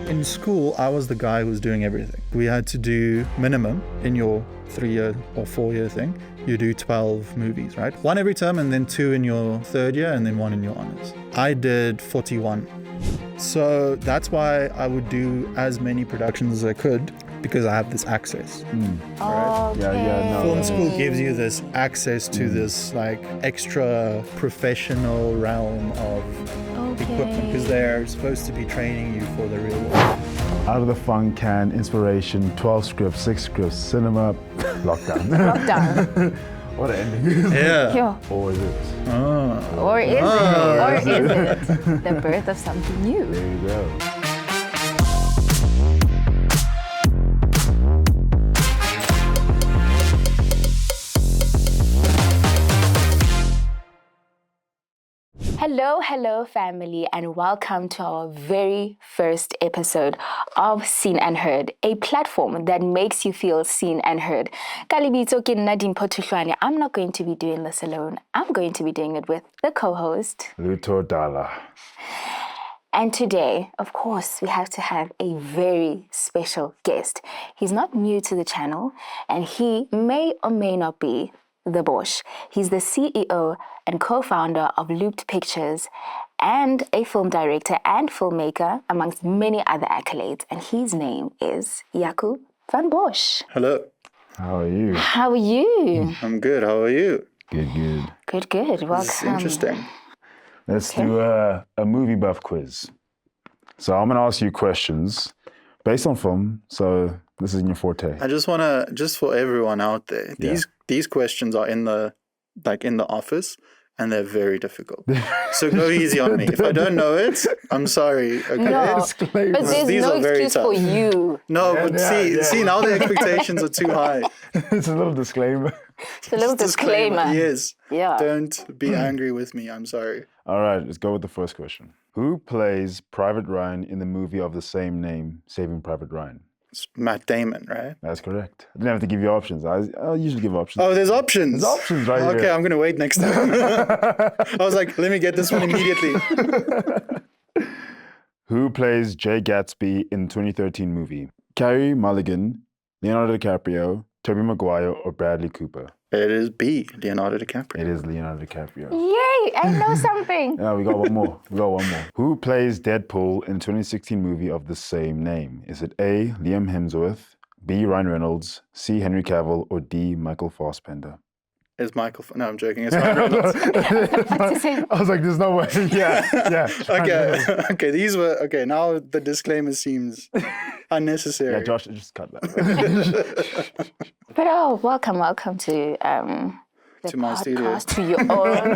In school, I was the guy who was doing everything. We had to do minimum in your 3-year or 4-year thing. You do 12 movies, right? 1 every term and then 2 in your 3rd year and then 1 in your honors. I did 41. So that's why I would do as many productions as I could because I have this access. Right? Okay. Film school gives you this access to this like extra professional realm of equipment because they're supposed to be training you for the real world. Out of the fun can, inspiration, 12 scripts, 6 scripts, cinema, lockdown. Lockdown. What an ending. Yeah. Or is it? Or is it? Or is it the birth of something new? There you go. Hello family, and welcome to our very first episode of Seen and Heard, a platform that makes you feel seen and heard. I'm not going to be doing this alone. I'm going to be doing it with the co-host, Luto Dala. and today, of course, we have to have a very special guest. He's not new to the channel, and he may or may not be the Bosch. He's the CEO and co-founder of Looped Pictures and a film director and filmmaker, amongst many other accolades. And his name is Jaco van Bosch. Hello. How are you? How are you? I'm good. How are you? Good. Good. Welcome. This is interesting. Let's do a movie buff quiz. So I'm going to ask you questions based on film. So this is in your forte. I just want to, just for everyone out there, these questions are in the office and they're very difficult. So go easy on me. If I don't know it, I'm sorry. Okay. No, but there's These no are very excuse tough. for you. No, but see, now the expectations are too high. It's a little disclaimer. It's a little disclaimer. Yes. Yeah. Don't be angry with me. I'm sorry. All right, let's go with the first question. Who plays Private Ryan in the movie of the same name, Saving Private Ryan? It's Matt Damon, right? That's correct. I didn't have to give you options. I'll usually give options. Oh, there's options. There's options right here. Okay, I'm going to wait next time. I was like, let me get this one immediately. Who plays Jay Gatsby in the 2013 movie? Carey Mulligan, Leonardo DiCaprio, Tobey Maguire, or Bradley Cooper? It is B, Leonardo DiCaprio. It is Leonardo DiCaprio. Yay, I know something. Yeah, we got one more. Who plays Deadpool in the 2016 movie of the same name? Is it A, Liam Hemsworth, B, Ryan Reynolds, C, Henry Cavill, or D, Michael Fassbender? It's Michael. No, I'm joking. It's Ryan Reynolds. I was like, there's no way. Yeah. Okay. These were okay. Now the disclaimer seems unnecessary. Yeah, Josh, just cut that. But welcome to the To my studio. podcast, to your own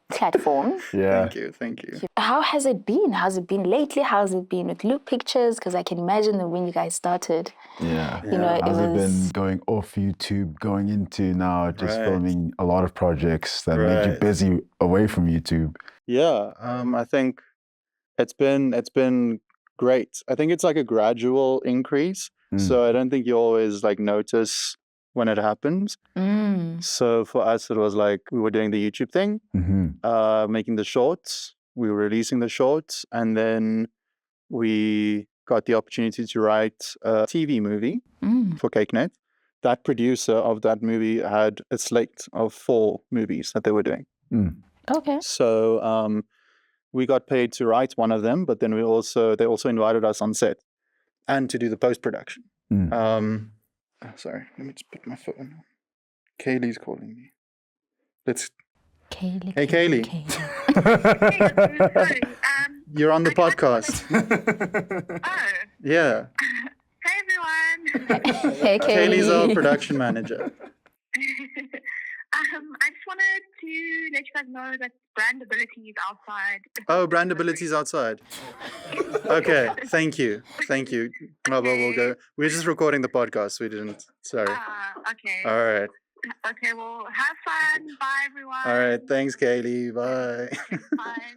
platform. Yeah. Thank you. How has it been? How's it been lately? How's it been with Loop Pictures? Because I can imagine that when you guys started, Yeah. you know, How's it it was... been going off YouTube, going into now just filming a lot of projects that made you busy away from YouTube? Yeah. I think it's been great. I think it's like a gradual increase. So I don't think you always like notice when it happens. So for us, it was like we were doing the YouTube thing, making the shorts. We were releasing the shorts, and then we got the opportunity to write a TV movie for CakeNet. That producer of that movie had a slate of 4 movies that they were doing. Okay. So we got paid to write one of them, but then they also invited us on set and to do the post-production. Sorry, let me just put my phone on. Kaylee's calling me. Kaylee. Hey, Kaylee. Sorry. You're on the podcast. Oh. Yeah. Hey, everyone. Hey, Kaylee. Kaylee's our production manager. I just wanted to let you guys know that brandability is outside. Oh, brandability's outside. Okay, thank you. Well, we'll go. We're just recording the podcast. We didn't. Sorry. Okay. All right. Okay, well, have fun. Bye, everyone. All right. Thanks, Kaylee. Bye. Bye.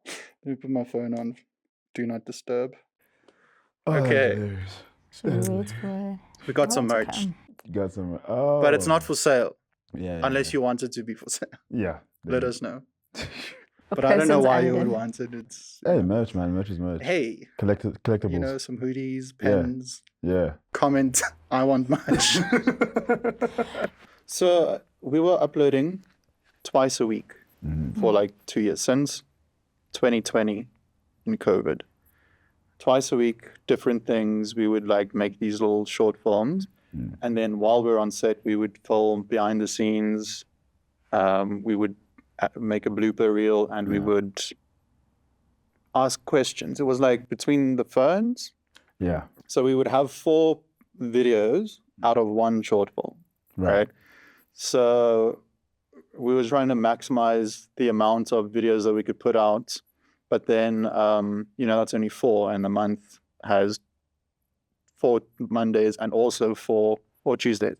Let me put my phone on. Do not disturb. Oh, Okay. Should we wait for... We got some merch, You got some. Oh. but it's not for sale Yeah. unless you want it to be for sale. Yeah. Let us know. But I don't know person's why you would island. want it. It's Hey, merch, man. Merch is merch. hey, Collectibles. you know, some hoodies, Yeah. pens. Yeah. Comment, I want much. So we were uploading twice a week for like 2 years, since 2020 in COVID. Twice a week, different things. We would like make these little short films. And then while we were on set, we would film behind the scenes. We would make a blooper reel, and we would ask questions. It was like between the phones. Yeah. So we would have 4 videos out of 1 short film, right? So we were trying to maximize the amount of videos that we could put out. But then, you know, that's only 4, and a month has 4 Mondays and also 4 Tuesdays.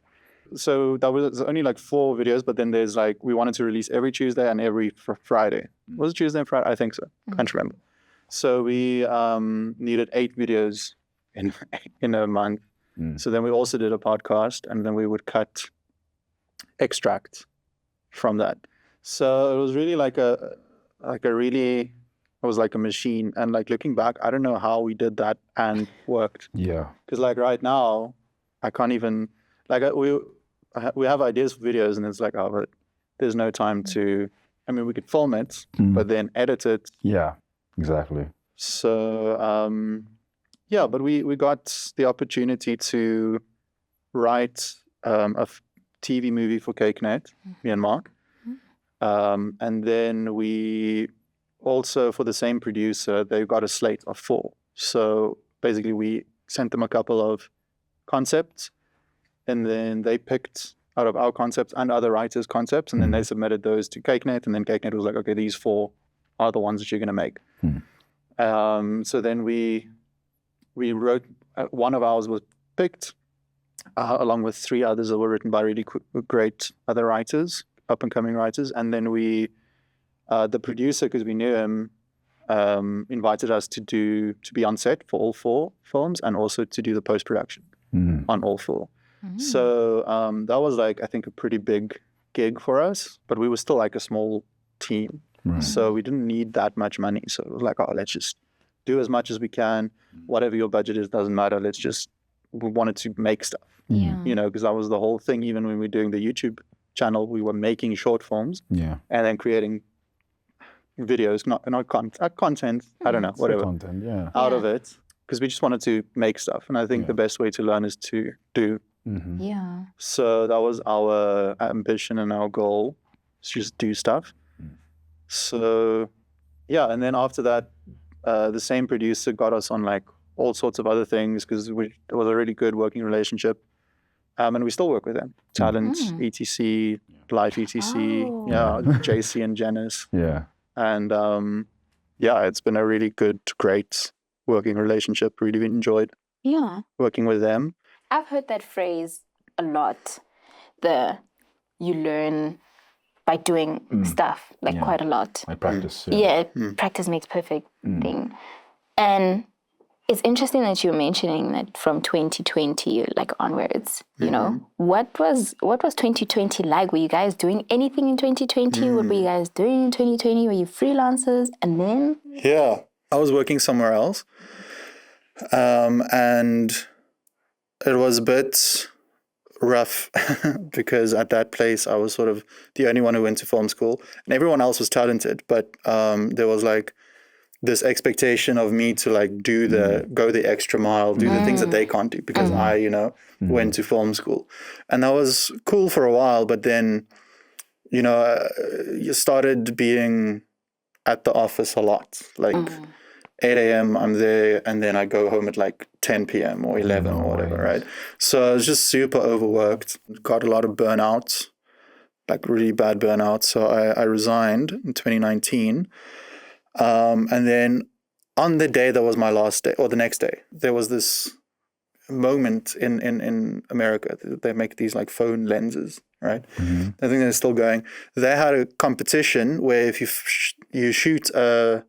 So that was only like 4 videos, but then there's like, we wanted to release every Tuesday and every Friday. Was it Tuesday and Friday? I think so. Can't remember. So we needed 8 videos in a month. So then we also did a podcast, and then we would cut extracts from that. So it was really it was like a machine. And like looking back, I don't know how we did that and worked. Yeah. Because like right now, I can't even, like we have ideas for videos, and it's like, oh, but there's no time to, I mean, we could film it, but then edit it. Yeah, exactly. So, yeah, but we got the opportunity to write a TV movie for CakeNet, me and Mark. And then we also, for the same producer, they got a slate of 4. So basically we sent them a couple of concepts, and then they picked out of our concepts and other writers' concepts, and then they submitted those to CakeNet, and then CakeNet was like, okay, these 4 are the ones that you're going to make. So then we wrote, one of ours was picked, along with 3 others that were written by really great other writers, up-and-coming writers. And then we, the producer, because we knew him, invited us to be on set for all 4 films, and also to do the post-production on all 4. So that was like, I think, a pretty big gig for us, but we were still like a small team. So we didn't need that much money. So it was like, oh, let's just do as much as we can. Whatever your budget is, doesn't matter. We wanted to make stuff, you know, because that was the whole thing. Even when we were doing the YouTube channel, we were making short films and then creating videos, not content, I don't know, whatever, Content, out of it, because we just wanted to make stuff. And I think the best way to learn is to do. So that was our ambition and our goal, is just do stuff. So, yeah, and then after that, the same producer got us on like all sorts of other things, because it was a really good working relationship. And we still work with them. Talent, ETC, Life ETC, JC and Janice. Yeah. And it's been a really good, great working relationship. Really enjoyed working with them. I've heard that phrase a lot. You learn by doing stuff, like quite a lot. Like practice. Practice makes perfect thing. And it's interesting that you're mentioning that from 2020, like onwards, you know, what was 2020 like? Were you guys doing anything in 2020? What were you guys doing in 2020? Were you freelancers? And then? Yeah, I was working somewhere else. And it was a bit rough because at that place I was sort of the only one who went to film school, and everyone else was talented, but there was like this expectation of me to like go the extra mile, do the things that they can't do, because I, you know, went to film school. And that was cool for a while, but then, you know, you started being at the office a lot, like 8 a.m. I'm there, and then I go home at like 10 p.m. or 11 or whatever, right? So I was just super overworked, got a lot of burnout, like really bad burnout. So I resigned in 2019. And then on the day that was my last day, or the next day, there was this moment in America. They make these like phone lenses, right? I think they're still going. They had a competition where if you shoot a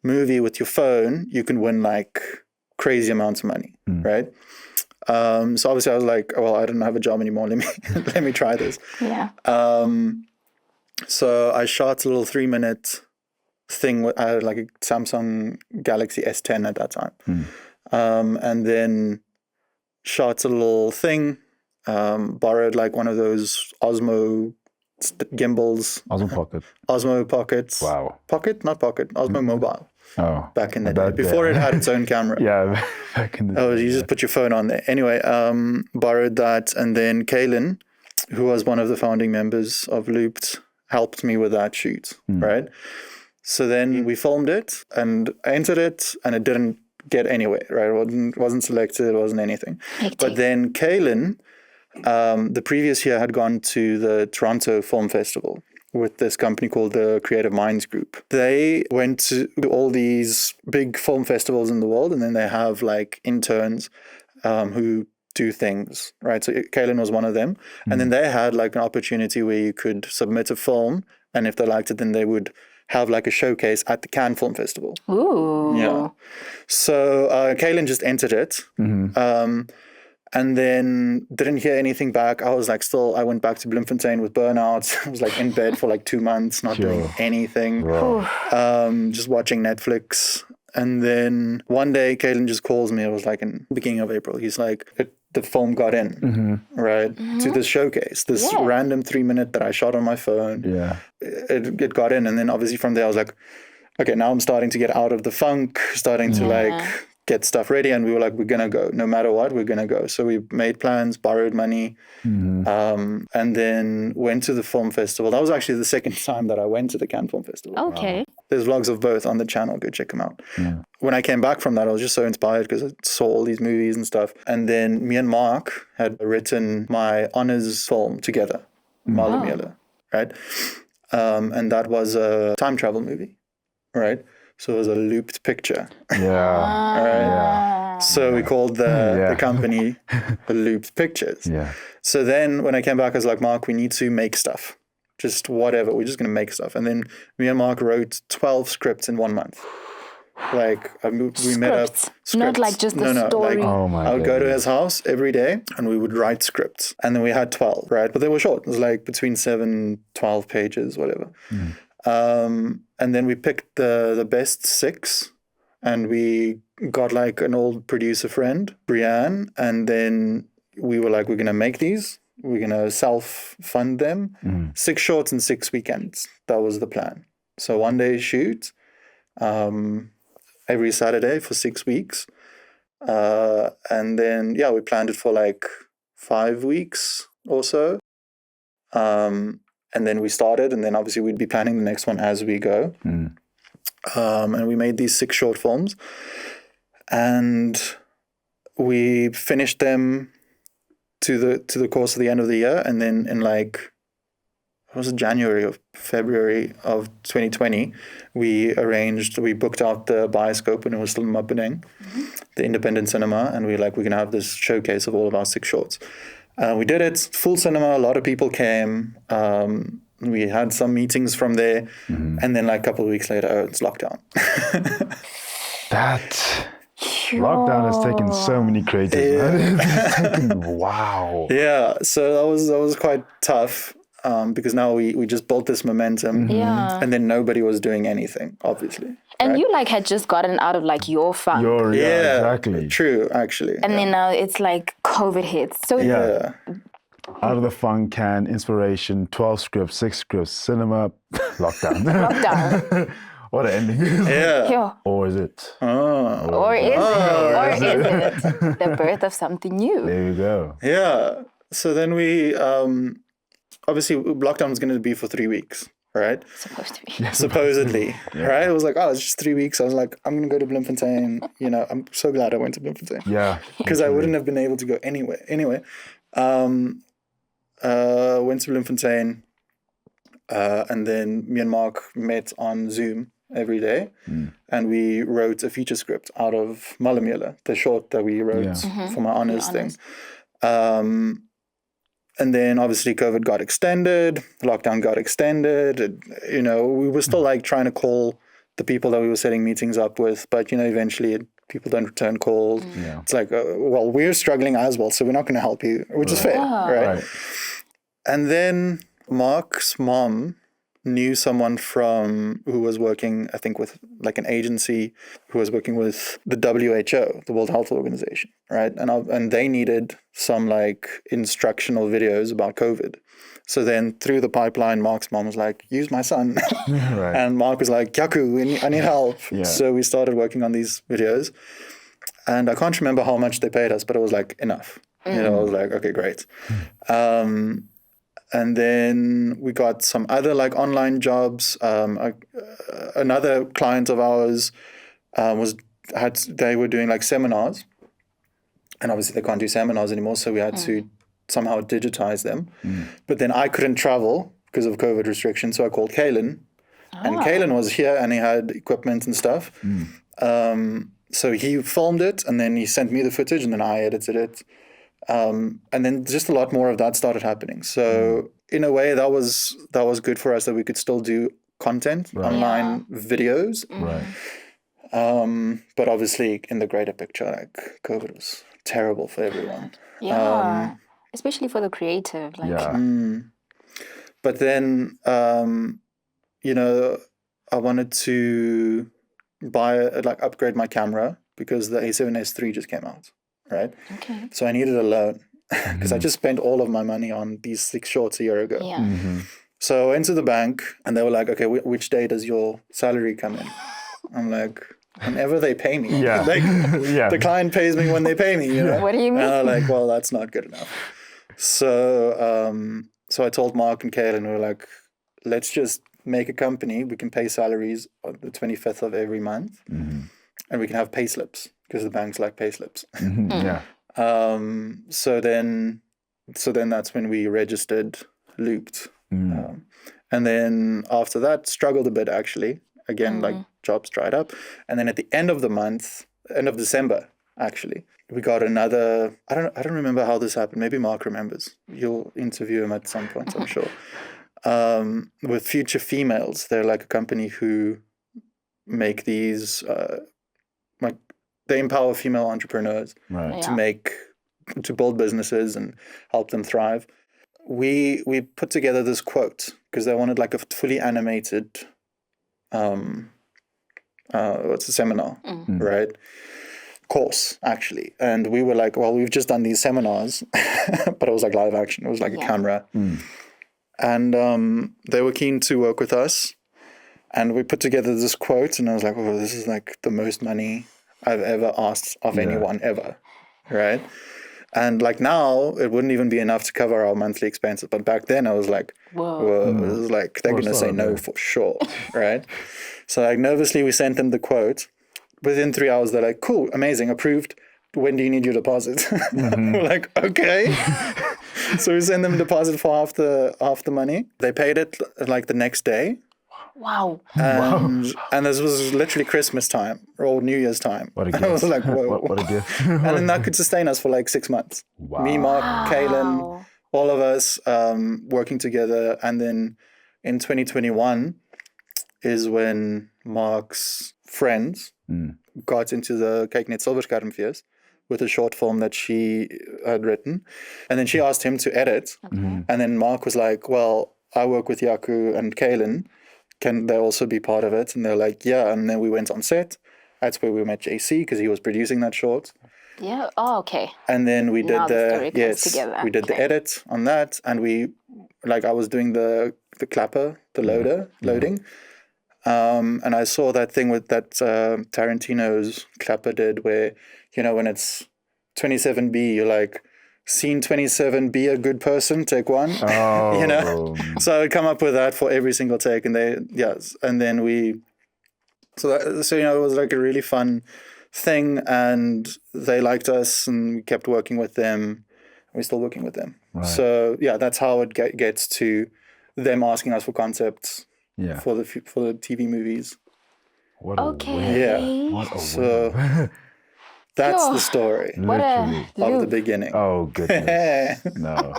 movie with your phone, you can win like crazy amounts of money, right? So obviously I was like, well, I don't have a job anymore. Let me try this. Yeah. So I shot a little 3-minute thing. I had like a Samsung Galaxy S10 at that time. And then shot a little thing, borrowed like one of those Osmo gimbals. Osmo Pockets. Wow. Pocket? Not Pocket. Osmo Mobile. Oh. Back in the day. Before it had its own camera. Yeah, back in the day. Oh, you just put your phone on there. Anyway, borrowed that. And then Kaylin, who was one of the founding members of Looped, helped me with that shoot, right? So then we filmed it and I entered it and it didn't get anywhere, right? It wasn't selected, it wasn't anything. But then Kaylin, the previous year had gone to the Toronto Film Festival with this company called the Creative Minds Group. They went to all these big film festivals in the world, and then they have like interns who do things, right? So Kaylin was one of them. And then they had like an opportunity where you could submit a film, and if they liked it, then they would have like a showcase at the Cannes Film Festival. Ooh. Yeah. So Kaylin just entered it. And then didn't hear anything back. I was like, I went back to Bloemfontein with burnout. I was like in bed for like 2 months, not doing anything, just watching Netflix. And then one day, Kaylin just calls me. It was like in the beginning of April. He's like, the film got in, right, to this showcase, this random 3-minute that I shot on my phone. Yeah. It got in. And then obviously from there, I was like, okay, now I'm starting to get out of the funk, starting to like get stuff ready. And we were like, we're going to go. No matter what, we're going to go. So we made plans, borrowed money, and then went to the film festival. That was actually the second time that I went to the Cannes Film Festival. Okay. Wow. There's vlogs of both on the channel. Go check them out. When I came back from that, I was just so inspired because I saw all these movies and stuff. And then me and Mark had written my honors film together, Malamela, right? And that was a time travel movie, right? So it was a looped picture. Yeah. So we called the company Looped Pictures. So then when I came back, I was like, Mark, we need to make stuff. Just whatever. We're just going to make stuff. And then me and Mark wrote 12 scripts in 1 month. Like we met up. Scripts. Not like just the story. Like, I would go to his house every day and we would write scripts. And then we had 12, right? But they were short. It was like between 7, 12 pages, whatever. And then we picked the best 6 and we got like an old producer friend, Brianne. And then we were like, we're going to make these. We're going to self-fund them. 6 shorts and 6 weekends. That was the plan. So 1 day shoot every Saturday for 6 weeks. And then, we planned it for like 5 weeks or so. And then we started, and then obviously we'd be planning the next one as we go. And we made these 6 short films. And we finished them to the course of the end of the year. And then in like, was it January or February of 2020, we booked out the bioscope when it was still in Mappeneng, the independent cinema. And we're going to have this showcase of all of our 6 shorts. We did it, full cinema, a lot of people came. We had some meetings from there. And then like a couple of weeks later, it's lockdown. That lockdown has taken so many creatives. Wow. Yeah, so that was quite tough. Because now we just built this momentum. And then nobody was doing anything, obviously. And you like had just gotten out of like your funk. Exactly. True, actually. And then now it's like COVID hits. So out of the funk, can inspiration, 12 scripts, 6 scripts, cinema, lockdown. What an ending. Or is it? Or is it the birth of something new? There you go. Yeah. So then we obviously lockdown was going to be for 3 weeks. Right? Supposed to be. Supposedly. Right? It was like, it's just 3 weeks. I was like, I'm going to go to Bloemfontein. I'm so glad I went to Bloemfontein. Yeah. Because I wouldn't have been able to go anywhere. Anyway, went to Bloemfontein. And then me and Mark met on Zoom every day. And we wrote a feature script out of Malamela, the short that we wrote for my honors thing. And then obviously COVID got extended, lockdown got extended. We were still like trying to call the people that we were setting meetings up with, but eventually people don't return calls. It's like, we're struggling as well, so we're not going to help you, which is fair, right? And then Mark's mom knew someone who was working, I think, with like an agency who was working with the WHO, the World Health Organization, right? And they needed some like instructional videos about COVID. So then through the pipeline, Mark's mom was like, use my son. Right. And Mark was like, Jaco, I need help. Yeah. So we started working on these videos. And I can't remember how much they paid us, but it was like enough. You know, I was like, okay, great. And then we got some other like online jobs. Another client of ours they were doing like seminars, and obviously they can't do seminars anymore, so we had to somehow digitize them. But then I couldn't travel because of COVID restrictions, so I called Kaylin, and Kaylin was here and he had equipment and stuff. So he filmed it, and then he sent me the footage, and then I edited it. And then just a lot more of that started happening. So in a way, that was good for us that we could still do content, online videos. Right. But obviously, in the greater picture, like COVID was terrible for everyone. Yeah. Especially for the creative. Like, But then, you know, I wanted to upgrade my camera because the A7S III just came out. Right. Okay. So I needed a loan because I just spent all of my money on these 6 shorts a year ago. Yeah. So I went to the bank and they were like, okay, which day does your salary come in? I'm like, whenever they pay me. Yeah. Like, the client pays me when they pay me. You know? What do you mean? And I'm like, well, that's not good enough. So I told Mark and Kaylin, we were like, let's just make a company. We can pay salaries on the 25th of every month. And we can have pay slips because the banks like pay slips. Yeah. So then that's when we registered Looped. And then after that, struggled a bit actually. Again, like jobs dried up. And then at the end of the month, end of December, actually, we got another, I don't remember how this happened. Maybe Mark remembers. You'll interview him at some point, I'm sure. With Future Females, they're like a company who make these like they empower female entrepreneurs to build businesses and help them thrive. We put together this quote because they wanted like a fully animated seminar, right? Course actually. And we were like, well, we've just done these seminars, but it was like live action. It was like a camera. And they were keen to work with us. And we put together this quote, and I was like, oh, this is like the most money I've ever asked of anyone ever, right? And like now, it wouldn't even be enough to cover our monthly expenses. But back then, I was like, whoa, this is like, they're going to say no for sure, right? So like nervously, we sent them the quote. Within 3 hours, they're like, cool, amazing, approved. When do you need your deposit? We're like, okay. So we send them a deposit for half the money. They paid it like the next day. Wow. And this was literally Christmas time or New Year's time. What a gift. I was like, whoa. What a gift. And then that could sustain us for like 6 months. Wow. Me, Mark, Kaylin, all of us working together. And then in 2021 is when Mark's friends got into the Kyk Net Silverskermfees with a short film that she had written. And then she asked him to edit. And then Mark was like, well, I work with Jaco and Kaylin. Can they also be part of it? And they're like, yeah. And then we went on set. That's where we met JC because he was producing that short. Yeah. Oh, okay. And then we did Now the story comes together. we did the edit on that, and I was doing the clapper, the loading. And I saw that thing with that Tarantino's clapper did, where when it's 27B, you're like, scene 27, be a good person, take one. Oh. So I'd come up with that for every single take, and then it was like a really fun thing, and they liked us, and we kept working with them. We're still working with them. Right. So that's how it gets to them asking us for concepts for the TV movies. What a win. Yeah. What a So win. that's the story Literally. of the beginning. Oh, goodness. No.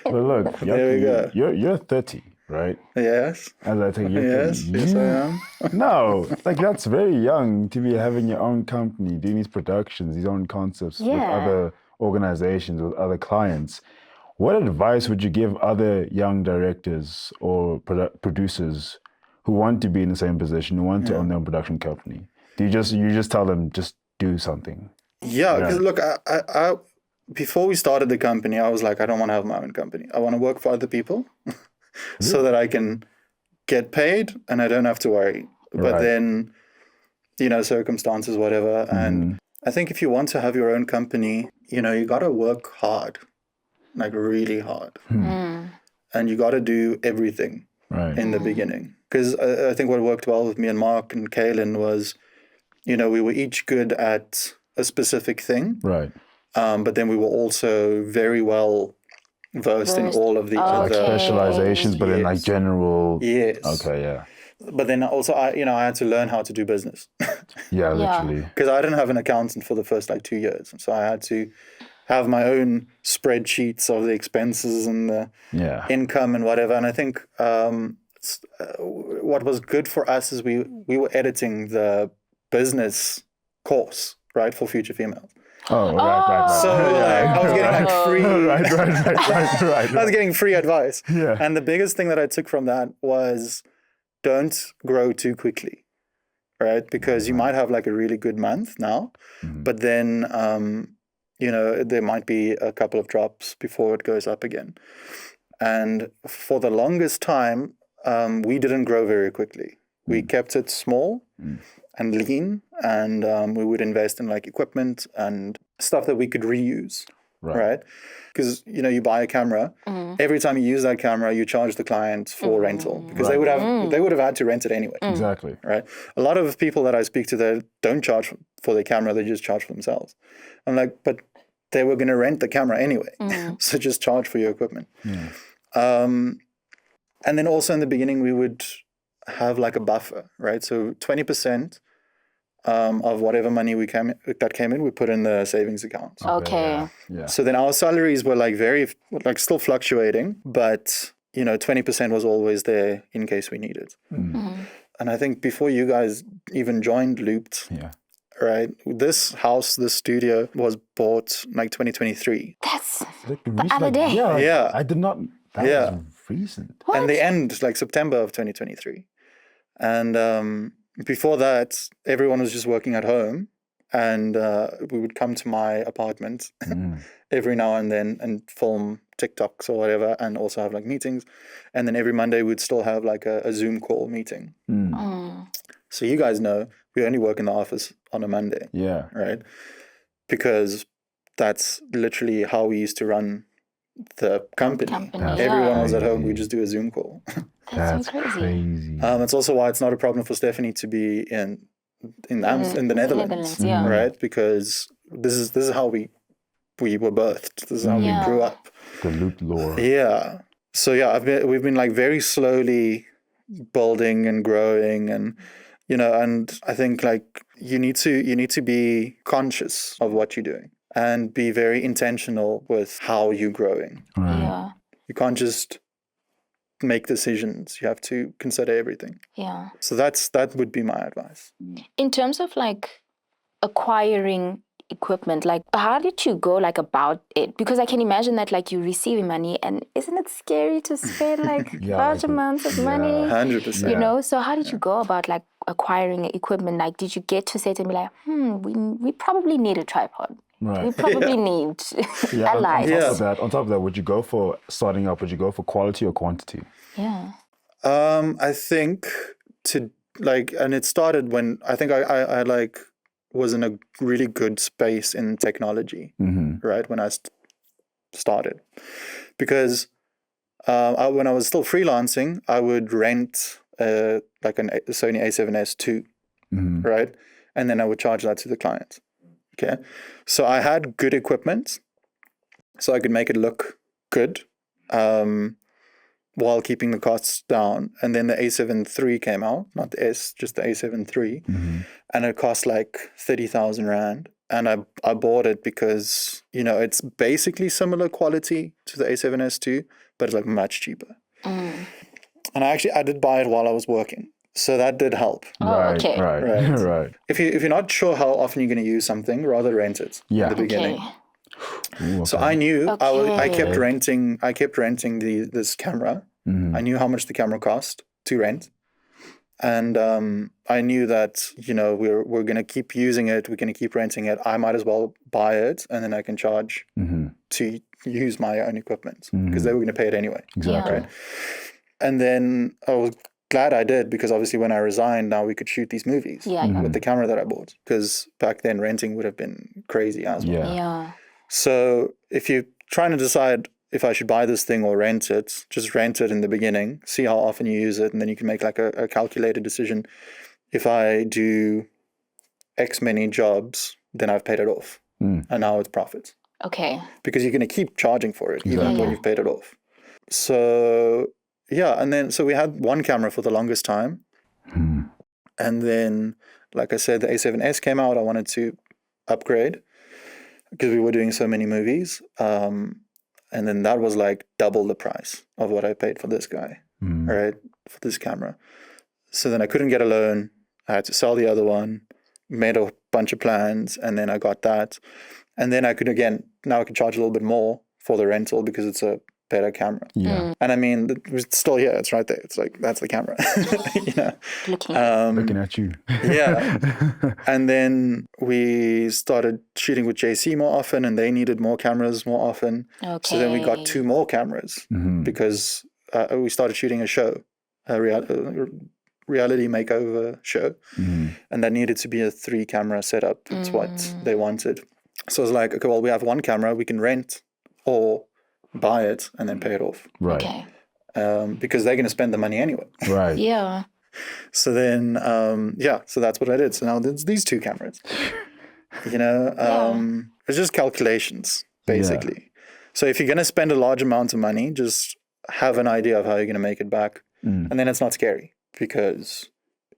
But look, There we go. You're 30, right? Yes. As I think Yes, I am. No, like that's very young to be having your own company, doing these productions, these own concepts with other organizations, with other clients. What advice would you give other young directors or producers who want to be in the same position, who want to own their own production company? Do you just tell them, just do something? Yeah, because look, I before we started the company, I was like, I don't want to have my own company. I want to work for other people so that I can get paid and I don't have to worry. But then, circumstances, whatever. And I think if you want to have your own company, you got to work hard, like really hard. And you got to do everything in the beginning. Because I think what worked well with me and Mark and Kaylin was, we were each good at a specific thing. Right. But then we were also very well versed in all of the other specializations, but then like general. Yes. Okay, yeah. But then also, I had to learn how to do business. Yeah, literally. Because I didn't have an accountant for the first 2 years. So I had to have my own spreadsheets of the expenses and the income and whatever. And I think what was good for us is we were editing the business course, right, for Future Females. Oh, right. So I was getting free. Right. I was getting free advice. Yeah. And the biggest thing that I took from that was don't grow too quickly, right? Because you might have like a really good month now, but then there might be a couple of drops before it goes up again. And for the longest time, we didn't grow very quickly. We kept it small and lean, and we would invest in like equipment and stuff that we could reuse, right? Because you buy a camera, every time you use that camera, you charge the client for rental because they would have had to rent it anyway. Exactly. Right. A lot of people that I speak to, they don't charge for their camera; they just charge for themselves. I'm like, but they were going to rent the camera anyway, so just charge for your equipment. Yeah. And then also in the beginning, we would have like a buffer, right? So 20% of whatever money that came in, we put in the savings account. Okay. Yeah. So then our salaries were like still fluctuating, but 20% was always there in case we needed. And I think before you guys even joined Looped, right, this studio was bought like 2023. That's Like the other day. Yeah. I did not. That was recent. What? And they end like September of 2023. And before that, everyone was just working at home, and we would come to my apartment every now and then and film TikToks or whatever, and also have like meetings. And then every Monday we'd still have like a Zoom call meeting. So you guys know we only work in the office on a Monday. Yeah. Right? Because that's literally how we used to run the company. Everyone was at home. We just do a Zoom call. That's so crazy. It's also why it's not a problem for Stephanie to be in the Netherlands, right? Because this is how we were birthed. This is how we grew up. The Loop lore. Yeah. So we've been like very slowly building and growing, and and I think like you need to be conscious of what you're doing and be very intentional with how you're growing. Right. Yeah. You can't just make decisions. You have to consider everything. Yeah. So that would be my advice. In terms of like acquiring equipment, like how did you go like about it? Because I can imagine that like you're receiving money, and isn't it scary to spend like large amounts of money? 100%. So how did you go about like acquiring equipment? Like did you get to say to me like, we probably need a tripod. Right. We probably need a light. On top of that, would you go for starting up? Would you go for quality or quantity? Yeah. I think and it started when I think I like was in a really good space in technology, right? When I started, because when I was still freelancing, I would rent like a Sony A7S II, right? And then I would charge that to the client. Okay, so I had good equipment, so I could make it look good, while keeping the costs down. And then the A7 III came out, not the S, just the A7 III, and it cost like 30,000 Rand. And I bought it because it's basically similar quality to the A7S II, but it's like much cheaper. And I did buy it while I was working. So that did help. Okay. Right. If you're not sure how often you're going to use something, rather rent it at the beginning. Ooh, So okay. I knew I kept Okay. renting. I kept renting this camera. I knew how much the camera cost to rent, and I knew that we're gonna keep using it. We're gonna keep renting it. I might as well buy it, and then I can charge to use my own equipment because they were gonna pay it anyway. Exactly. Right. And then I was glad I did because obviously when I resigned, now we could shoot these movies with the camera that I bought. Because back then renting would have been crazy as well. Yeah. So if you're trying to decide if I should buy this thing or rent it, just rent it in the beginning, see how often you use it, and then you can make like a calculated decision. If I do X many jobs, then I've paid it off. And now it's profit. Okay. Because you're going to keep charging for it even when you've paid it off. So yeah, and then so we had one camera for the longest time. And then, like I said, the A7S came out. I wanted to upgrade because we were doing so many movies. And then that was like double the price of what I paid for this guy, right? For this camera. So then I couldn't get a loan. I had to sell the other one, made a bunch of plans, and then I got that. And then I could now I can charge a little bit more for the rental because it's a better camera. Yeah. And I mean, it's still here. It's right there. It's like, that's the camera. Looking at you. Yeah. And then we started shooting with JC more often, and they needed more cameras more often. Okay. So then we got 2 more cameras because we started shooting a show, a reality makeover show. And that needed to be a 3-camera setup. That's what they wanted. So it's like, okay, well, we have 1 camera. We can rent or buy it and then pay it off. Right. Okay. Because they're going to spend the money anyway. Right. Yeah. So then, so that's what I did. So now there's these 2 cameras. It's just calculations, basically. So if you're going to spend a large amount of money, just have an idea of how you're going to make it back. And then it's not scary because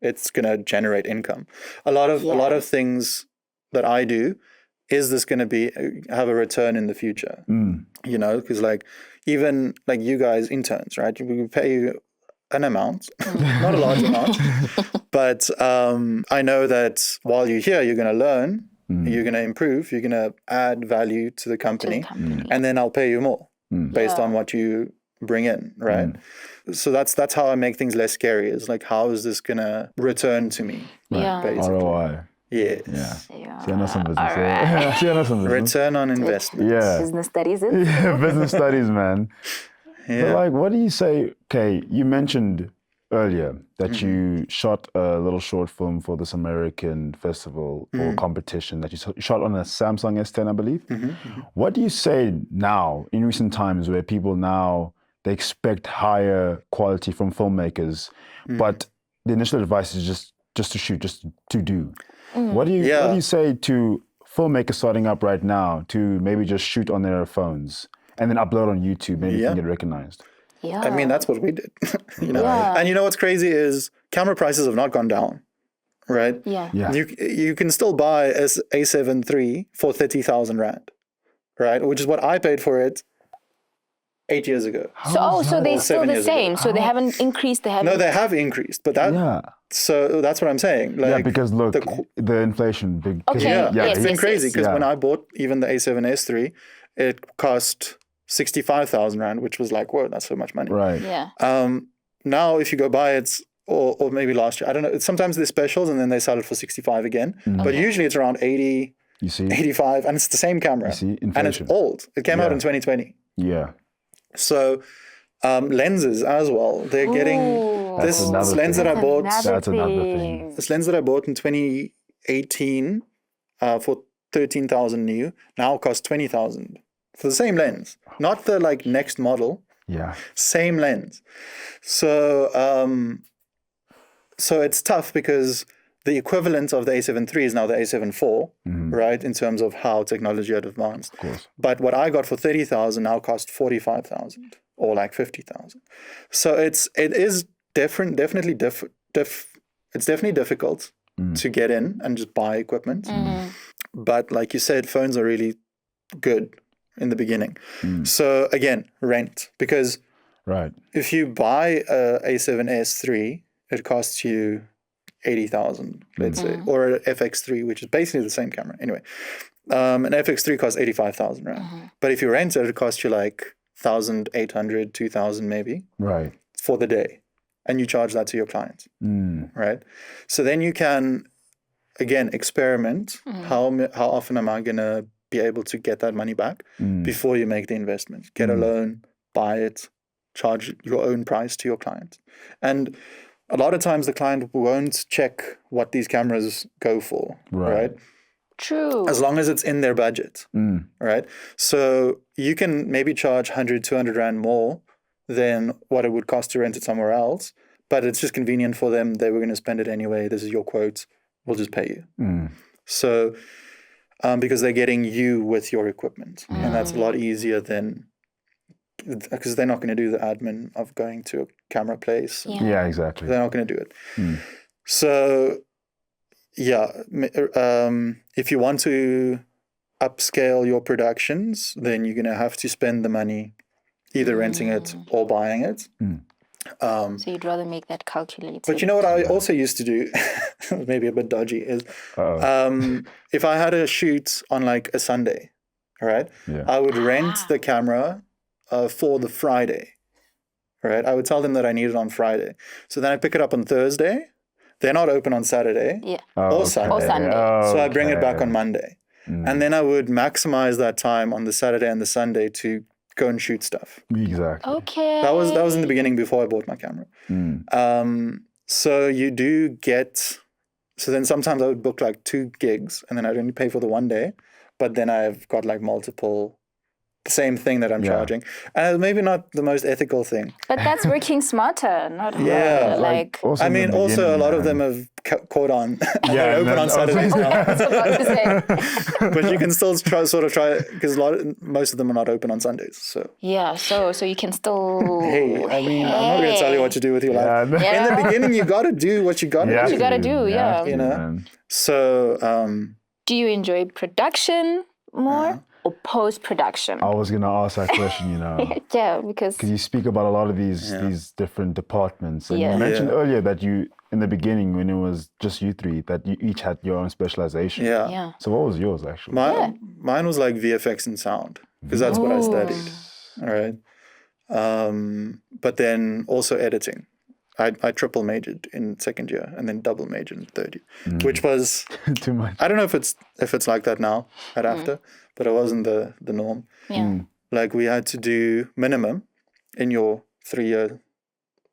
it's going to generate income. A lot of things that I do, is this going to have a return in the future? Because like even like you guys interns, right? We pay you an amount, not a large amount, but I know that while you're here, you're going to learn, you're going to improve, you're going to add value to the company, and then I'll pay you more based on what you bring in, right? So that's how I make things less scary. Is like, how is this going to return to me? Yeah. Basically. ROI. Yes. Yeah. See, I know some business. See, I know some business. Return on investment. Yeah. Business studies. Yeah, business studies, man. Yeah. But like, what do you say? Okay, you mentioned earlier that you shot a little short film for this American festival or competition that you shot on a Samsung S10, I believe. What do you say now in recent times where people now, they expect higher quality from filmmakers, but the initial advice is just to shoot, just to do. What do you say to filmmakers starting up right now to maybe just shoot on their phones and then upload on YouTube, maybe you can get recognized? Yeah. I mean, that's what we did. And you know what's crazy is camera prices have not gone down, right? Yeah. You can still buy a A7 III for 30,000 Rand, right? Which is what I paid for it 8 years ago. So they're still 7 the years same. ago. So they haven't increased. No, they have increased, but so that's what I'm saying. Like, because look, the inflation, big. Okay. It's been crazy because yes. when I bought even the A7S III, it cost 65,000 Rand, which was like, whoa, that's so much money. Right. Yeah. Now, if you go buy it, or maybe last year, I don't know. Sometimes there's specials and then they sell it for 65 again. But usually it's around 80, you see, 85, and it's the same camera. You see, inflation. And it's old. It came out in 2020. Yeah. So lenses as well. They're getting this lens that I bought. That's another thing. This lens that I bought in 2018 for 13,000 new now costs 20,000 for the same lens, not the like next model. Yeah. Same lens. So so it's tough because the equivalent of the A7 III is now the A7 IV, right? In terms of how technology had advanced. Of course. But what I got for 30,000 now cost 45,000 or like 50,000. So it is definitely difficult to get in and just buy equipment. But like you said, phones are really good in the beginning. So again, rent, because if you buy a A7S III, it costs you 80,000, let's say, or an FX3, which is basically the same camera. Anyway, An FX3 costs 85,000 rand. But if you rent it, it costs you like 1,800, 2,000 maybe. Right. For the day. And you charge that to your client. Right? So then you can, again, experiment. How often am I going to be able to get that money back before you make the investment? Get a loan, buy it, charge your own price to your client. And a lot of times the client won't check what these cameras go for, right? True. As long as it's in their budget, right? So you can maybe charge 100, 200 rand more than what it would cost to rent it somewhere else, but it's just convenient for them. They were going to spend it anyway. This is your quote. We'll just pay you. So, because they're getting you with your equipment, and that's a lot easier than, because they're not going to do the admin of going to a camera place. Yeah, exactly. They're not going to do it. So, yeah, if you want to upscale your productions, then you're going to have to spend the money either renting it or buying it. So you'd rather make that calculated. But you know what I also used to do, maybe a bit dodgy, is if I had a shoot on like a Sunday, all right, I would rent the camera for the Friday, right? I would tell them that I need it on Friday. So then I pick it up on Thursday. They're not open on Saturday or Sunday. Or Sunday. So I bring it back on Monday. And then I would maximize that time on the Saturday and the Sunday to go and shoot stuff. Exactly. Okay. That was in the beginning before I bought my camera. So you do get, so then sometimes I would book like 2 gigs and then I'd only pay for the one day, but then I've got like multiple, the same thing that I'm charging. And maybe not the most ethical thing. But that's working smarter, not Yeah, harder. Like I mean, also a lot of them have caught on. They're open on Saturdays now. I was about to say. But you can still try, because most of them are not open on Sundays. So Yeah, so you can still. hey, I mean, I'm not going to tell you what to do with your life. Yeah. In the beginning, you got to do what you got to do. You gotta do, yeah. You know. So Do you enjoy production more or post-production? I was going to ask that question, you know. Yeah, because You speak about a lot of these different departments. And Yeah. you mentioned earlier that you, in the beginning, when it was just you three, that you each had your own specialization. yeah. So what was yours, actually? Mine was like VFX and sound, because that's what I studied. All right. But then also editing. I triple majored in second year and then double majored in third year, which was Too much. I don't know if it's like that now at after, but it wasn't the norm. yeah. Like we had to do minimum in your 3-year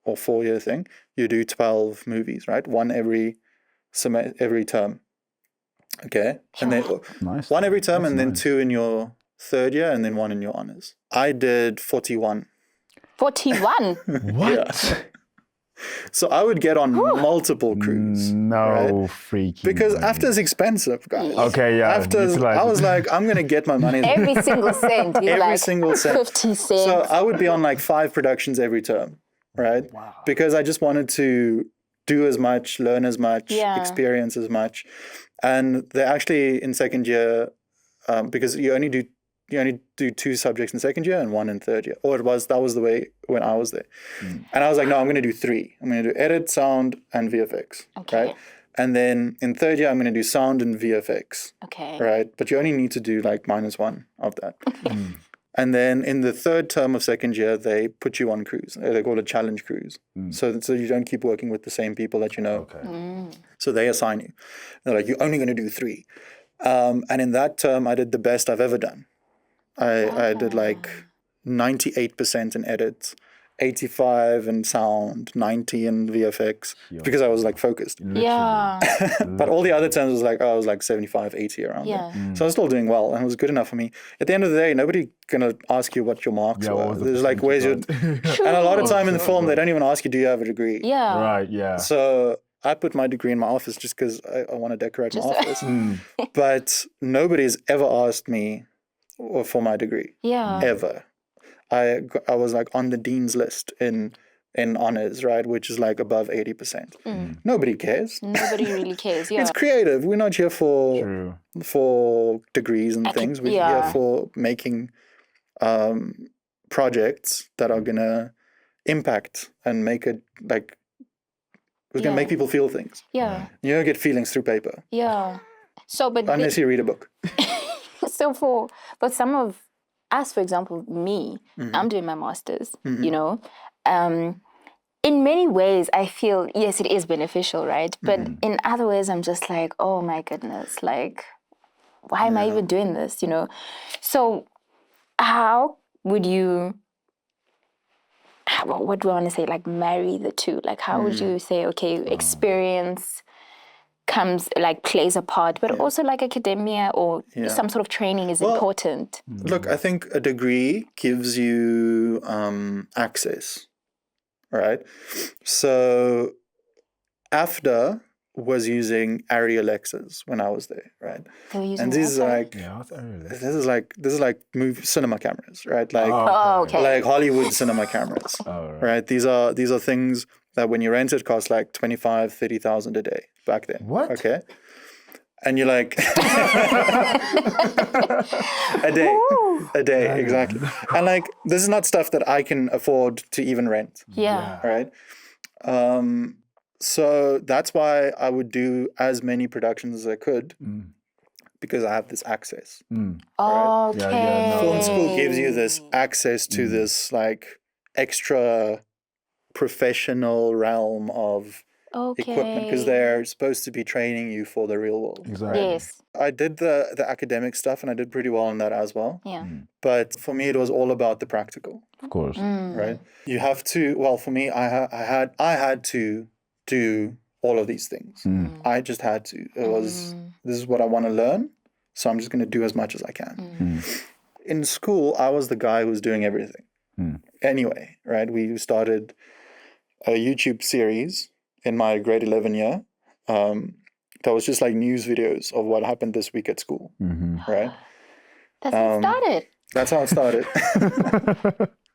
or 4-year thing. You do 12 movies, right? One every term. Okay, and then Nice. one every term, That's and then nice. 2 in your third year, and then 1 in your honors. I did 41. 41. What? So I would get on multiple crews. No freaking Because way. AFTA's expensive, guys. Okay, yeah. AFTA's, I was like, I'm going to get my money. Every single cent. You're Every like single cent. 50 cents. So I would be on like 5 productions every term, right? Wow. Because I just wanted to do as much, learn as much, Yeah. experience as much. And they actually in second year, because you only do 2 subjects in second year and 1 in third year. Or that was the way when I was there. And I was like, no, I'm going to do 3. I'm going to do edit, sound, and VFX, Okay. right? And then in third year, I'm going to do sound and VFX, Okay. right? But you only need to do like -1 of that. And then in the third term of second year, they put you on crews. They call it challenge crews. So you don't keep working with the same people that you know. Okay. So they assign you. They're like, you're only going to do 3. And in that term, I did the best I've ever done. I did like 98% in edit, 85 in sound, 90 in VFX, because I was like focused. Yeah. But all the other terms was like, I was like 75, 80 around Yeah. there. So I was still doing well, and it was good enough for me. At the end of the day, nobody gonna ask you what your marks Yeah, what were. was the There's like, where's your... percentage And a lot of time in the film, they don't even ask you, do you have a degree? Yeah. Right, yeah. So I put my degree in my office just because I want to decorate my office. But nobody's ever asked me for my degree, Yeah. ever. I was like on the dean's list in honors, right, which is like above 80%. Nobody cares. Nobody really cares. Yeah. It's creative. We're not here True. for degrees and things. We're here for making projects that are gonna impact and make it like we're gonna make people feel things. Yeah. You don't get feelings through paper Yeah. So, but unless you read a book. So for some of us, for example, me, I'm doing my master's, you know. In many ways, I feel, yes, it is beneficial, right? But in other ways, I'm just like, oh my goodness, like, why am I even doing this, you know? So how would you, what do I want to say, like marry the two? Like how would you say, okay, experience comes, like plays a part, but also like academia or some sort of training is important? Look, I think a degree gives you access, right? So AFDA was using Arri Alexas when I was there, right? They were using And these are like, what's Alexa? this is like cinema cameras, right? Like okay. like Hollywood cinema cameras, right? These are things that when you rent it cost like 25, 30,000 a day back then. What? Okay. And you're like a day, exactly. And like this is not stuff that I can afford to even rent. Yeah. Right. So that's why I would do as many productions as I could because I have this access. Okay. Film school gives you this access to this like extra professional realm of equipment because they're supposed to be training you for the real world. Exactly. Right? Yes. I did the academic stuff and I did pretty well in that as well. Yeah. But for me, it was all about the practical. Of course. Right? You have to. Well, for me, I had to do all of these things. I just had to. It was this is what I want to learn, so I'm just going to do as much as I can. In school, I was the guy who was doing everything. Anyway, right? We started a YouTube series in my grade 11 year. That was just like news videos of what happened this week at school. Right? That's how it started. That's how it started.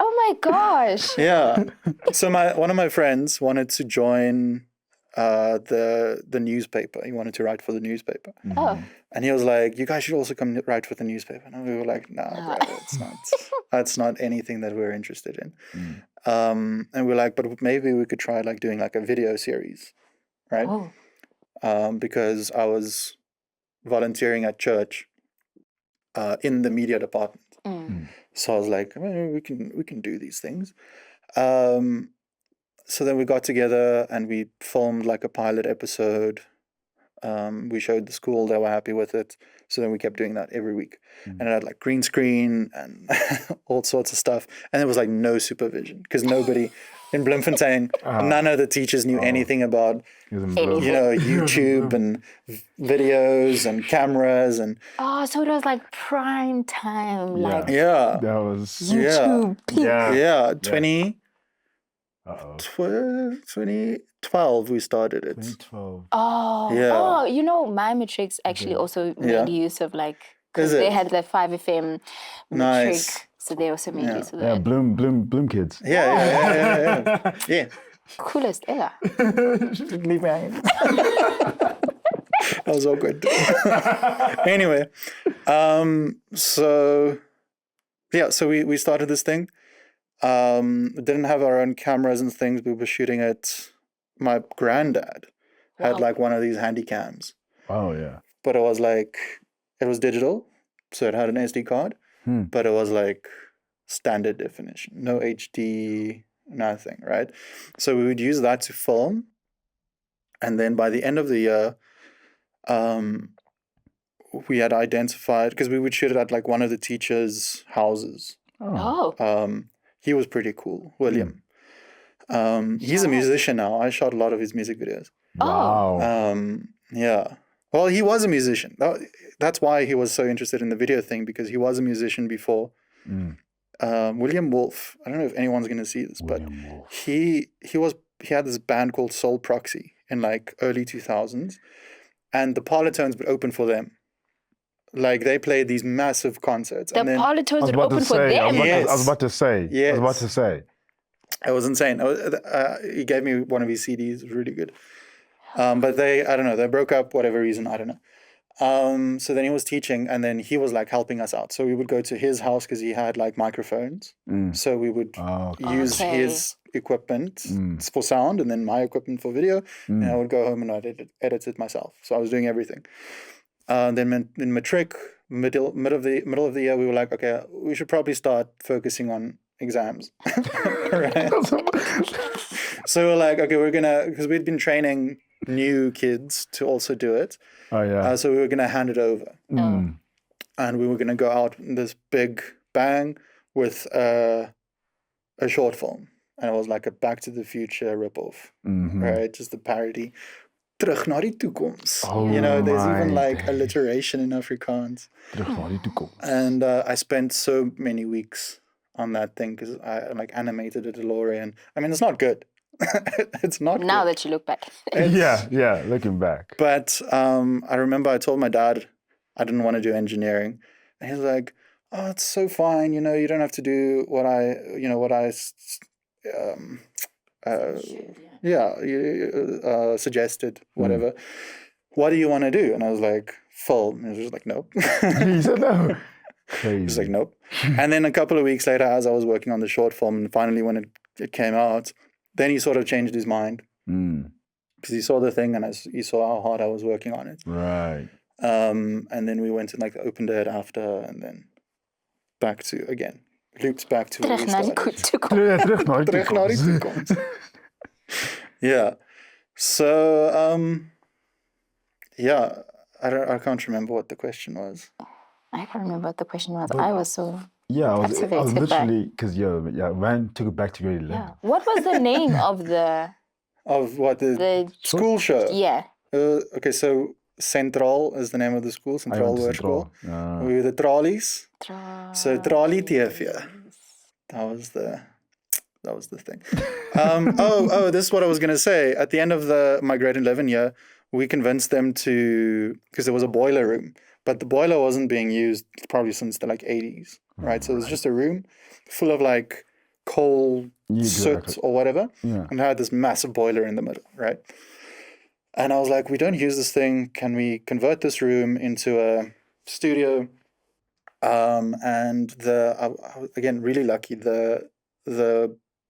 Oh my gosh. Yeah. So one of my friends wanted to join the newspaper. He wanted to write for the newspaper. Oh. And he was like, you guys should also come write for the newspaper. And we were like, nah, bro, that's not anything that we're interested in. And we're like, but maybe we could try like doing like a video series, right? Because I was volunteering at church in the media department. So I was like, well, we can do these things. So then we got together and we filmed like a pilot episode. We showed the school, they were happy with it. So then we kept doing that every week. And it had like green screen and all sorts of stuff. And there was like no supervision because nobody in Bloemfontein, none of the teachers knew anything about, YouTube and videos and cameras and. Oh, so it was like prime time, like that was YouTube peak. Yeah, 2012 we started it. 2012. Oh, you know, my matrix actually also made use of like, because they had the 5FM matric, so they also made use of that. Yeah, Bloom kids. Yeah. Coolest ever. Leave me hanging. That was all good. Anyway, so we started this thing. We didn't have our own cameras and things. We were shooting it. My granddad had like one of these handy cams. Oh yeah. But it was like, it was digital, so it had an SD card, but it was like standard definition, no HD, nothing, right? So we would use that to film. And then by the end of the year, we had identified, because we would shoot it at like one of the teachers' houses. He was pretty cool, William. He's a musician now. I shot a lot of his music videos. Wow. Yeah. Well, he was a musician. That's why he was so interested in the video thing, because he was a musician before. William Wolf. I don't know if anyone's going to see this, but he had this band called Soul Proxy in like early 2000s, and the Parlotones would open for them. Like they played these massive concerts. The Parlotones would open for them. I was about to say. Yes. It was insane. He gave me one of his CDs. It was really good. But I don't know, they broke up, whatever reason, I don't know. So then he was teaching, and then he was like helping us out. So we would go to his house because he had like microphones. So we would use his equipment for sound and then my equipment for video. And I would go home and I'd edit it myself. So I was doing everything. Then in matric, middle of the year, we were like, okay, we should probably start focusing on exams. Right? So we're like, okay, because we'd been training new kids to also do it. Oh yeah. So we were gonna hand it over, and we were gonna go out in this big bang with a short film, and it was like a Back to the Future ripoff, right? Just a parody. Terug na die toekoms. There's even like alliteration in Afrikaans. Terug na die toekoms. And I spent so many weeks on that thing because I like animated a DeLorean. I mean, it's not good. It's not now good. that you look back. Yeah, looking back. But I remember I told my dad I didn't want to do engineering. And he's like, oh, it's so fine. You don't have to do what I suggested, whatever. What do you want to do? And I was like, film. And he was just like, nope. He said no. Crazy. He's like, nope. And then a couple of weeks later, as I was working on the short film, and finally when it came out, then he sort of changed his mind. Because he saw the thing and he saw how hard I was working on it. Right. And then we went and like opened it after, and then looped back to where we started. Terug na die Terug na die toekoms. toekoms. Yeah. So, I can't remember what the question was. I can't remember what the question was. I was so Yeah, I was captivated by- literally, because man took it back to grade 11. Yeah. What was the name of the Of what, the the school show? yeah? Okay, so Centraal is the name of the school, Centraal Hoërskool. We were the Traalies. So Traalie TV. That was the thing. This is what I was going to say. At the end of my grade 11 year, we convinced them because there was a boiler room, but the boiler wasn't being used probably since the like 80s, right? So it was just a room full of like coal, soot or whatever. Yeah. And it had this massive boiler in the middle, right? And I was like, we don't use this thing. Can we convert this room into a studio? And I was, again, really lucky. The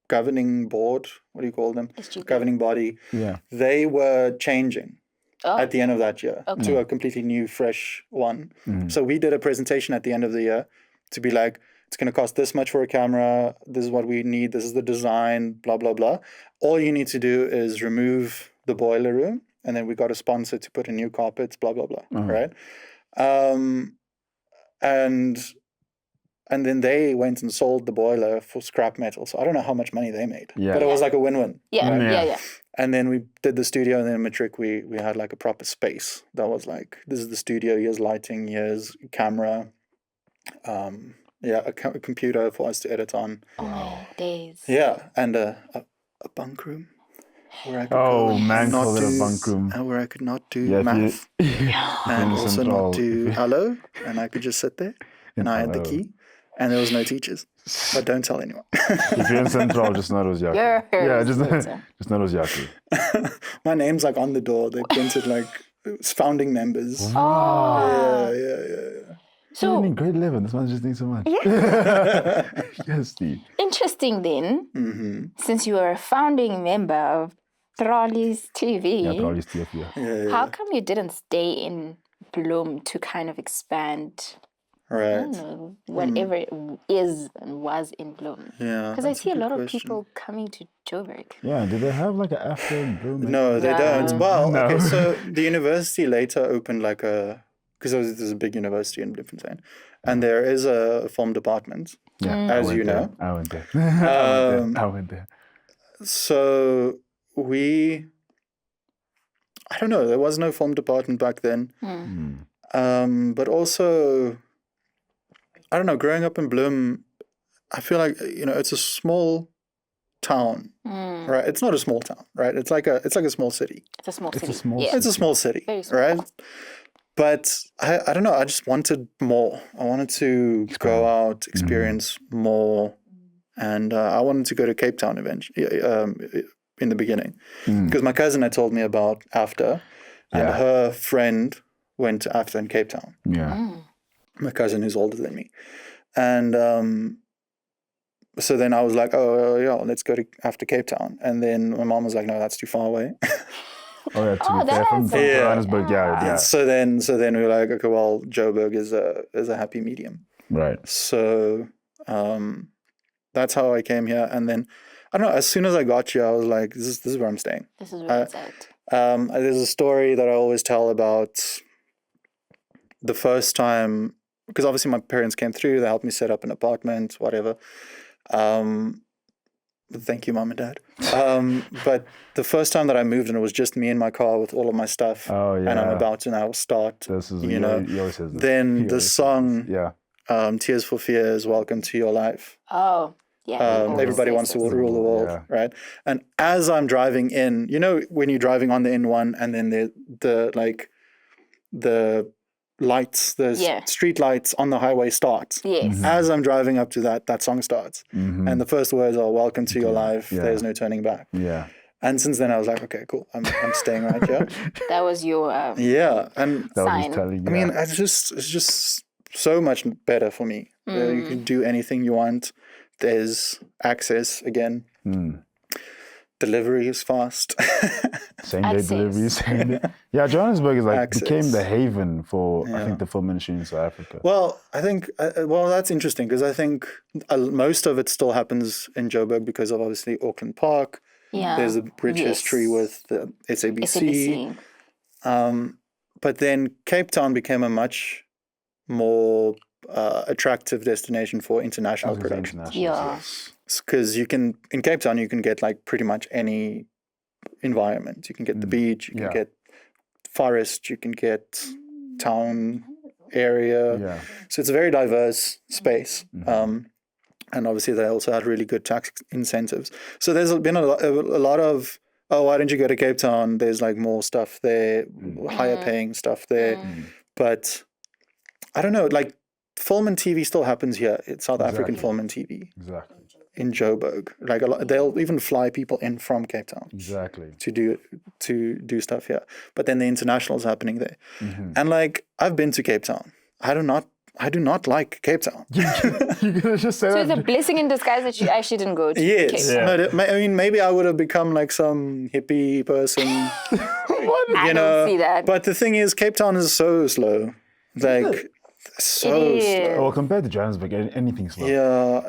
governing board, what do you call them? Governing body. Yeah. They were changing at the end of that year to a completely new, fresh one. So we did a presentation at the end of the year to be like, it's going to cost this much for a camera. This is what we need. This is the design, blah, blah, blah. All you need to do is remove the boiler room. And then we got a sponsor to put in new carpets, blah, blah, blah, right? And then they went and sold the boiler for scrap metal. So I don't know how much money they made. Yeah. But it was like a win-win. Yeah. And then we did the studio, and then in Matric, we had like a proper space that was like, this is the studio, here's lighting, here's camera, a computer for us to edit on. Oh, days. Yeah, and a bunk room. Where I could call it a bunk room. Where I could not do math. And also not do hello. And I could just sit there. And I had the key. And there was no teachers. But don't tell anyone. If you're in Central, just know it was Jaco. Yeah, just know it was Jaco. My name's like on the door. They printed like founding members. Oh. Yeah. So in grade 11, this man's just doing so much. Yeah. Yes, Steve. Interesting then, since you were a founding member of Traallie's TV. Yeah, Traallie's TV. Yeah. How come you didn't stay in Bloem to kind of expand? Right. I don't know, whatever it is and was in Bloem. Yeah. Because I see a lot of people coming to Joburg. Yeah, do they have like an after in Bloem? No, they don't. Well, okay, so the university later opened like because there's a big university in Bloemfontein, and there is a film department, as you know. I went there. I went there. So I don't know, there was no film department back then. But also, I don't know, growing up in Bloem, I feel like, it's a small town, right? It's not a small town, right? It's like a small city. It's a small city. It's a small city, very small. right? But I don't know, I just wanted more. I wanted to go out, experience more. And I wanted to go to Cape Town eventually, in the beginning. Because my cousin had told me about AFTA, and her friend went to AFTA in Cape Town. Yeah. My cousin who's older than me. And so then I was like, let's go to AFTA Cape Town. And then my mom was like, no, that's too far away. Oh yeah, to be that fair, from has something. Johannesburg, yeah. So then we were like, okay, well, Joburg is a happy medium. Right. So that's how I came here. And then I don't know. As soon as I got here, I was like, this is where I'm staying. This is where it's at. There's a story that I always tell about the first time, because obviously my parents came through. They helped me set up an apartment, whatever. Thank you, Mom and Dad. But the first time that I moved, and it was just me in my car with all of my stuff, and I'm about to now start, This is, you know, he always says this. then the song, Yeah. Tears for Fears, Welcome to Your Life. Oh, yeah. Everybody wants to rule the world, Yeah. right? And as I'm driving in, you know, when you're driving on the N1 and then the lights, the street lights on the highway start. Yes. As I'm driving up to that song starts. And the first words are, welcome to your life. Yeah. There's no turning back. Yeah. And since then I was like, okay, cool. I'm staying right here. That was your Yeah. And That was sign. just telling you. I mean, it's just so much better for me. You can do anything you want. There's access again. Delivery is fast. Same day Access. deliveries. Yeah, Johannesburg is like Access. became the haven for I think the film industry in South Africa. Well, I think, that's interesting because I think most of it still happens in Joburg because of obviously Auckland Park. Yeah. There's a rich history with the SABC. But then Cape Town became a much more attractive destination for international production. Yeah. Because in Cape Town, you can get like pretty much any environment. You can get the beach, you can get forest, you can get town area. Yeah. So it's a very diverse space. And obviously they also had really good tax incentives. So there's been a lot of, why don't you go to Cape Town? There's like more stuff there, higher paying stuff there. But I don't know, like film and TV still happens here. It's South African film and TV. Exactly. In Joburg. Like they'll even fly people in from Cape Town. Exactly. To do stuff here. But then the international's happening there. And like I've been to Cape Town. I do not like Cape Town. You're gonna just say So that. it's a blessing in disguise that you actually didn't go to Yes. Cape Town. But I mean, maybe I would have become like some hippie person. I don't see that. But the thing is, Cape Town is so slow. Like, so It is. slow. Well, compared to Johannesburg, anything's slow. Yeah,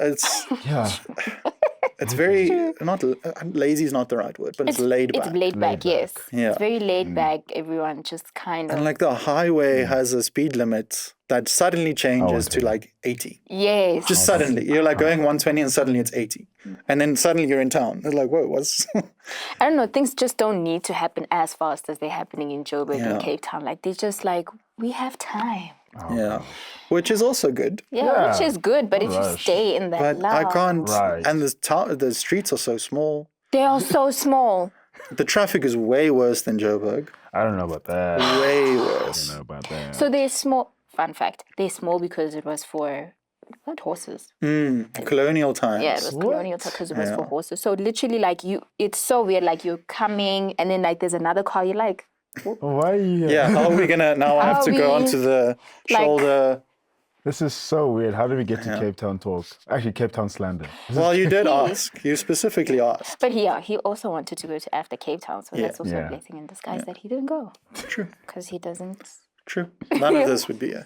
it's very, not lazy is not the right word, but it's laid back. It's laid back, yes. Yeah. It's very laid back. Everyone just kind of. And like the highway has a speed limit that suddenly changes to like 80. Yes. Just suddenly. You're like going 120 and suddenly it's 80. And then suddenly you're in town. It's like, whoa, what's... I don't know. Things just don't need to happen as fast as they're happening in Joburg Yeah. and Cape Town. Like, they're just like, we have time. Yeah. Which is also good. Yeah, which is good. But if you Rush. stay in that But I love, can't... Right. And the streets are so small. they are so small. The traffic is way worse than Joburg. I don't know about that. Way I worse. don't know about that. So they're small. Fun fact, they're small because it was for horses. Colonial times. Yeah, it was colonial because it was for horses. So literally, like it's so weird. Like you're coming, and then like there's another car. You're like, Why are you here? Yeah, how are we gonna now? I have to go onto the shoulder. This is so weird. How did we get to Cape Town talk? Actually, Cape Town slander. Well, you did ask. You specifically asked. but he also wanted to go to after Cape Town, so that's also Yeah. a blessing in disguise that he didn't go. True. Because he doesn't. True. None of this would be it.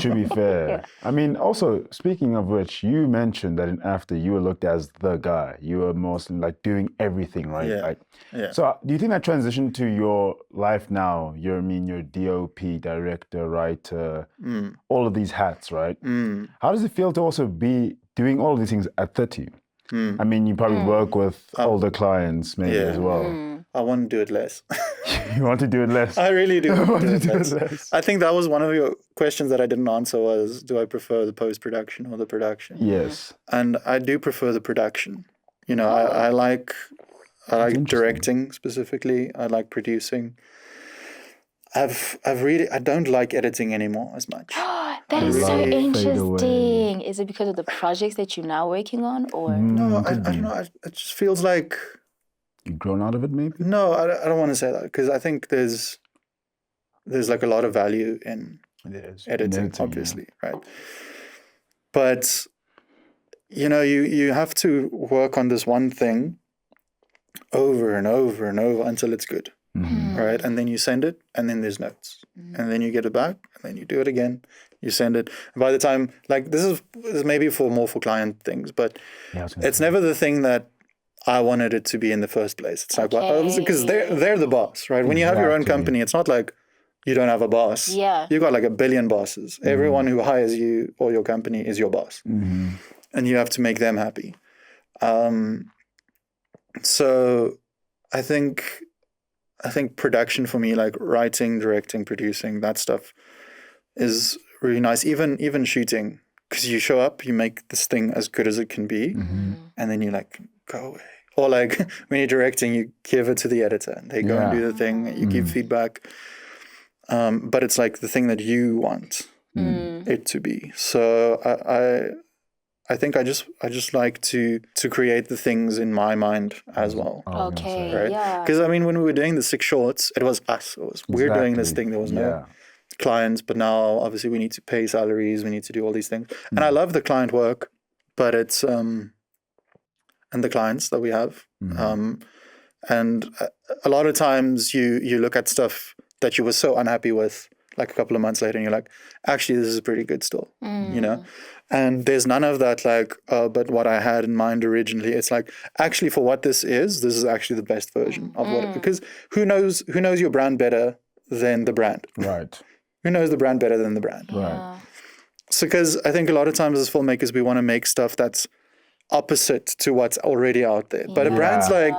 To be fair. I mean, also, speaking of which, you mentioned that in After you were looked as the guy. You were mostly like doing everything, right? Yeah. Like, Yeah. So do you think that transition to your life now, you're DOP, director, writer, all of these hats, right? How does it feel to also be doing all of these things at 30? I mean, you probably work with older clients maybe as well. I want to do it less. You want to do it less? I really do want to do do it it less. I think that was one of your questions that I didn't answer was, do I prefer the post-production or the production? Yes. And I do prefer the production. You know, I like directing specifically. I like producing. I don't like editing anymore as much. That is so Fade away. interesting. Is it because of the projects that you're now working on, or No, I don't know. It just feels like, You've grown out of it maybe? no, I don't want to say that because I think there's like a lot of value in editing, obviously, right? But you know, you have to work on this one thing over and over and over until it's good. right? And then you send it, and then there's notes. And then you get it back, and then you do it again. You send it. And by the time, like, this is maybe more for client things, but it's never the thing that I wanted it to be in the first place. It's like, because they're the boss, right? When you have your own company, it's not like you don't have a boss. Yeah. You've got like a billion bosses. Everyone who hires you or your company is your boss. And you have to make them happy. So I think production for me, like writing, directing, producing, that stuff is really nice. Even shooting, because you show up, you make this thing as good as it can be, and then you like go away. Or like when you're directing, you give it to the editor, and they go and do the thing. You give feedback, but it's like the thing that you want it to be. So I think I just like to create the things in my mind as well. Okay, right? yeah. Because I mean, when we were doing the 6 shorts, it was us. We're doing this thing. There was no clients, but now obviously we need to pay salaries. We need to do all these things. And I love the client work, but it's and the clients that we have. And a lot of times you look at stuff that you were so unhappy with, like a couple of months later, and you're like, actually, this is pretty good still, you know? And there's none of that like, but what I had in mind originally. It's like, actually, for what this is actually the best version of what, because who knows your brand better than the brand? Right. Who knows the brand better than the brand? Right. So, because I think a lot of times as filmmakers, we want to make stuff that's opposite to what's already out there. But a brand's like,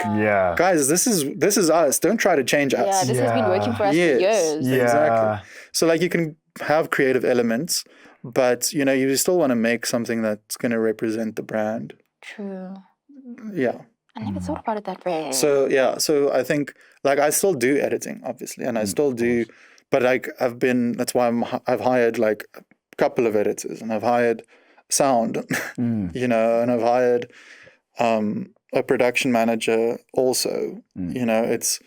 guys, this is us. Don't try to change us. Yeah, this has been working for us for years. Yeah. Exactly. So like you can have creative elements, but you know, you still want to make something that's going to represent the brand. True. Yeah. I never thought about it that way. So yeah, so I think like I still do editing, obviously, and I still do, but like that's why I've hired like a couple of editors, and I've hired sound, you know, and I've hired a production manager also. You know, it's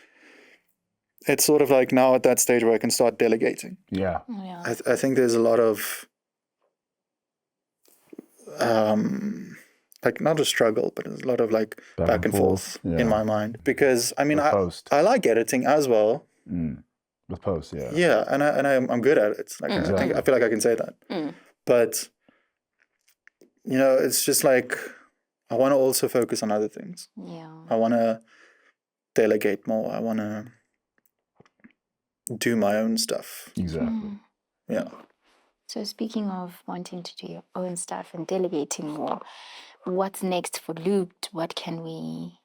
sort of like now at that stage where I can start delegating. Yeah. I think there's a lot of like not a struggle, but there's a lot of like back and forth in my mind, because I mean I like editing as well. With post, yeah. Yeah, and I'm good at it. Like I feel like I can say that. But you know, it's just like I want to also focus on other things. Yeah. I want to delegate more. I want to do my own stuff. Exactly. Yeah. So speaking of wanting to do your own stuff and delegating more, what's next for Looped? What can we,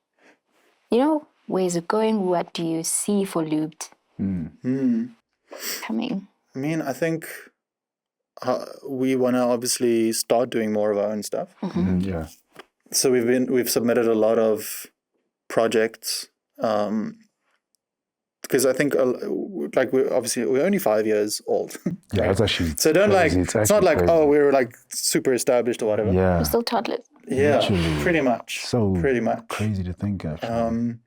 you know, where's it going? What do you see for Looped coming? I mean, I think we want to obviously start doing more of our own stuff. Yeah. So we've submitted a lot of projects, because I think like we're only 5 years old. Yeah, that's actually so don't crazy. like it's not like crazy. We're like super established or whatever. Yeah, we're still toddlers. Yeah, literally. Pretty much. So pretty much crazy to think actually.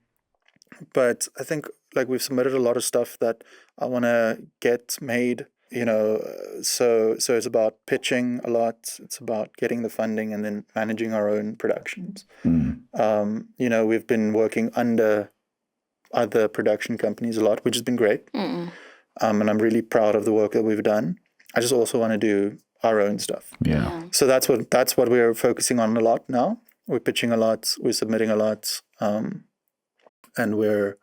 But I think like we've submitted a lot of stuff that I want to get made. You know, so it's about pitching a lot. It's about getting the funding and then managing our own productions. You know, we've been working under other production companies a lot, which has been great. And I'm really proud of the work that we've done. I just also want to do our own stuff. Yeah. So that's what we're focusing on a lot now. We're pitching a lot. We're submitting a lot, and we're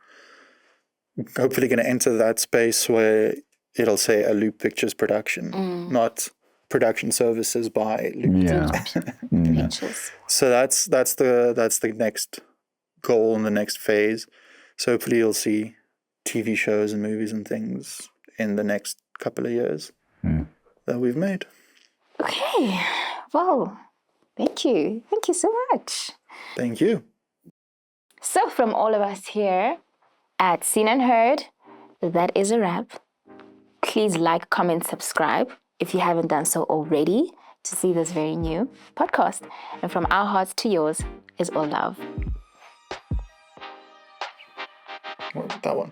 hopefully going to enter that space where it'll say a Loop Pictures production, not production services by Loop. Yeah. So that's the next goal and the next phase. So hopefully you'll see TV shows and movies and things in the next couple of years that we've made. Okay. Well, thank you. Thank you so much. Thank you. So from all of us here at Seen and Heard, that is a wrap. Please like, comment, subscribe if you haven't done so already to see this very new podcast. And from our hearts to yours is all love. That one.